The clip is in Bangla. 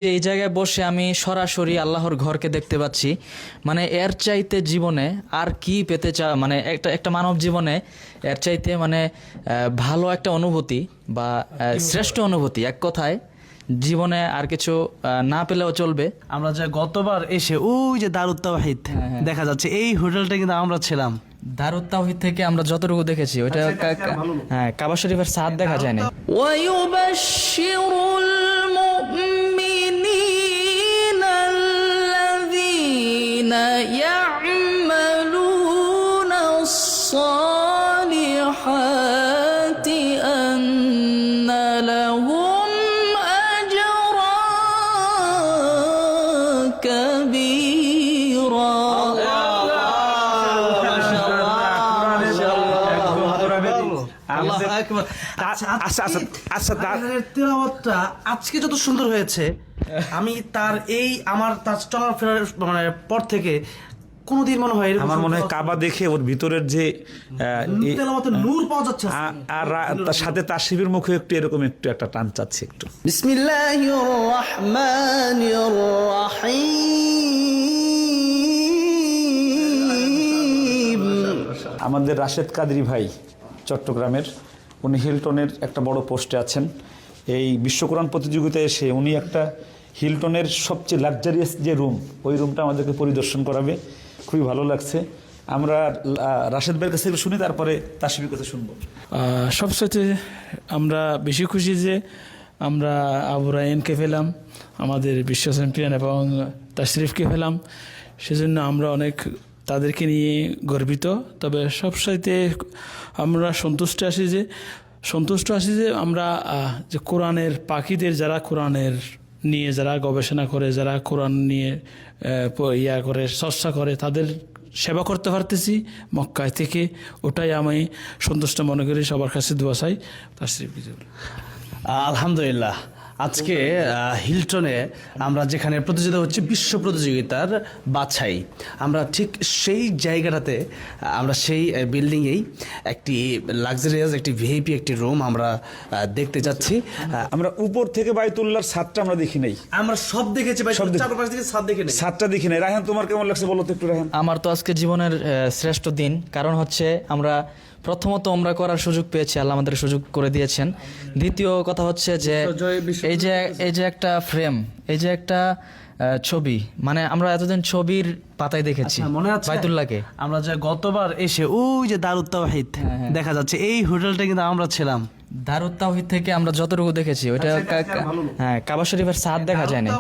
এই জায়গায় বসে আমি সরাসরি আল্লাহর ঘরকে দেখতে পাচ্ছি। মানে এর চাইতে জীবনে আর কি পেতে মানে একটা একটা মানব জীবনে এর চাইতে মানে ভালো একটা অনুভূতি বা শ্রেষ্ঠ অনুভূতি, এক কথায় জীবনে আর কিছু না পেলেও চলবে। আমরা যে গতবার এসে ওই যে দারুত তাওহীদ দেখা যাচ্ছে, এই হোটেলটা কিন্তু আমরা ছিলাম। দারুত তাওহীদ থেকে আমরা যতটুকু দেখেছি ওইটা হ্যাঁ, কাবা শরীফের ছাদ দেখা যায় না। يعملون الصالحات أن لهم أجرا كبيرا। তেলাওয়াতটা আজকে যত সুন্দর হয়েছে, আমি তার চলাফেরার মানে পর থেকে কোনোদিন মনে হয় আমার মনে হয় কাবা দেখে ওর ভিতরের যে তেলাওয়াতের নূর পাওয়া যাচ্ছে। আর তার সাথে তাশরিফের মুখে একটু এরকম একটু একটা টান চাচ্ছে একটু। বিসমিল্লাহির রহমানির রহিম। আমাদের রাশেদ কাদরি ভাই চট্টগ্রামের, উনি হিলটনের একটা বড় পোস্টে আছেন। এই বিশ্ব কোরআন প্রতিযোগিতায় এসে উনি একটা হিলটনের সবচেয়ে লাক্সারিয়াস যে রুম, ওই রুমটা আমাদেরকে পরিদর্শন করাবে। খুবই ভালো লাগছে। আমরা রাশেদ ভাইয়ের কাছে শুনি, তারপরে তাশরিফের কাছে শুনবো। সবসাথে আমরা বেশি খুশি যে আমরা আবু রায়হানকে পেলাম, আমাদের বিশ্ব চ্যাম্পিয়ন, এবং তাশরিফকে পেলাম। সেজন্য আমরা অনেক তাদেরকে নিয়ে গর্বিত। তবে সবসাথে আমরা সন্তুষ্ট আছি যে আমরা যে কোরআনের পাখিদের, যারা কোরআনের নিয়ে যারা গবেষণা করে, যারা কোরআন নিয়ে চর্চা করে, তাদের সেবা করতে পারতেছি মক্কায় থেকে। ওটাই আমি সন্তুষ্ট মনে করি। সবার কাছে দোয়া চাই। তাশরিফ। আলহামদুলিল্লাহ, আজকে হিলটনে আমরা যেখানে প্রতিযোগিতা হচ্ছে বিশ্ব প্রতিযোগিতার বাছাই, আমরা ঠিক সেই জায়গাটাতে, আমরা সেই বিল্ডিংয়েই একটি লাক্সারিয়াস একটি ভিআইপি একটি রুম আমরা দেখতে যাচ্ছি। আমরা উপর থেকে বাইতুল্লাহর ছাদটা আমরা দেখি নাই। আমরা সব দেখেছি ভাই, সব দেখি। চারপাশ থেকে ছাদ দেখে নেই, ছাদটা দেখি নাই। রায়হান, তোমার কেমন লাগছে বলো তো একটু। রায়হান, আমার তো আজকে জীবনের শ্রেষ্ঠ দিন। কারণ হচ্ছে আমরা প্রথমত ওমরা করার সুযোগ পেয়েছি, আল্লাহ আমাদের সুযোগ করে দিয়েছেন। দ্বিতীয় কথা হচ্ছে যে এই যে একটা ফ্রেম, এই যে একটা ছবি, মানে আমরা এতদিন ছবির পাতায় দেখেছি মনে আছে বাইতুল্লাহকে। আমরা যে গতবার এসে ওই যে দারুত তাওহীদ দেখা যাচ্ছে, এই হোটেলটা কিন্তু আমরা ছিলাম। দারুত তাওহীদ থেকে আমরা যতটুকু দেখেছি ওইটা হ্যাঁ, কাবা শরীফের ছাদ দেখা যায় না।